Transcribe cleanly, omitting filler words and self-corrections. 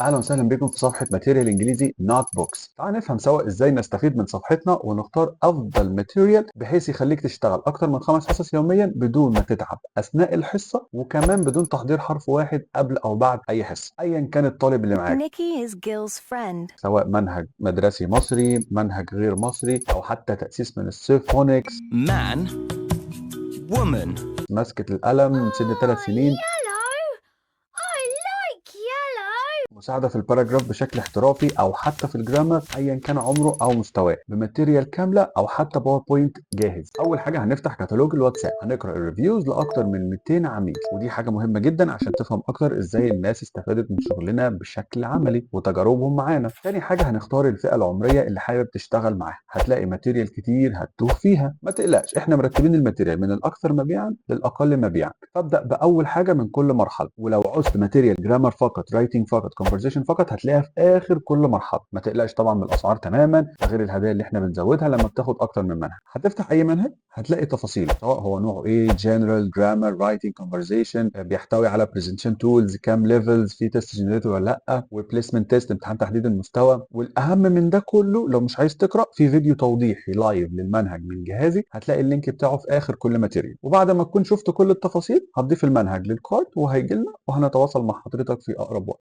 اهلا وسهلا بكم في صفحه ماتيريال انجليزي نوت بوكس. تعال نفهم سوا ازاي نستفيد من صفحتنا ونختار افضل ماتيريال بحيث يخليك تشتغل اكتر من 5 حصص يوميا بدون ما تتعب اثناء الحصه، وكمان بدون تحضير حرف واحد قبل او بعد اي حصه ايا كان الطالب اللي معاك، Nikki is Gil's friend. سواء منهج مدرسي مصري، منهج غير مصري، او حتى تاسيس من الصفر، فونكس، Man, woman. مسكه القلم من سن 3 سنين، Yellow! I like yellow! مساعدة في الباراجراف بشكل احترافي أو حتى في الجرامر أيا كان عمره أو مستواه بماتيريال كاملة أو حتى باوربوينت جاهز. أول حاجة هنفتح كتالوج الواتساب، هنقرأ الريفيوز لأكتر من 200 عميل، ودي حاجة مهمة جدا عشان تفهم أكتر إزاي الناس استفادت من شغلنا بشكل عملي وتجاربهم معانا. تاني حاجة هنختار الفئة العمرية اللي حابب تشتغل معاها، هتلاقي ماتيريال كتير هتتوه فيها، ما تقلقش احنا مرتبين الماتيريال من الأكثر مبيعا للأقل مبيعا. فابدأ بأول حاجة من كل مرحلة، ولو عوزت ماتيريال جرامر فقط، رايتنج فقط، كونفرزيشن فقط، هتلاقيها في آخر كل مرحلة. ما تقلقش طبعا من الأسعار تماما، ده غير الهدايا اللي احنا بنزودها لما بتاخد أكتر من منهج. هتفتح أي منهج هتلاقي تفاصيله، سواء هو نوعه ايه، جنرال، جرامر، رايتنج، كونفرزيشن، بيحتوي على برزنتيشن تولز، كام ليفلز، في تيست جنريتور ولا لا، وبليسمنت تيست، امتحان تحديد المستوى. والاهم من ده كله، لو مش عايز تقرا، في فيديو توضيحي لايف للمنهج من جهازي، هتلاقي اللينك بتاعه في اخر كل ماتيريال. وبعد ما تكون شفت كل التفاصيل هتضيف المنهج للكارت وهيجي لنا وهنتواصل مع حضرتك في اقرب وقت.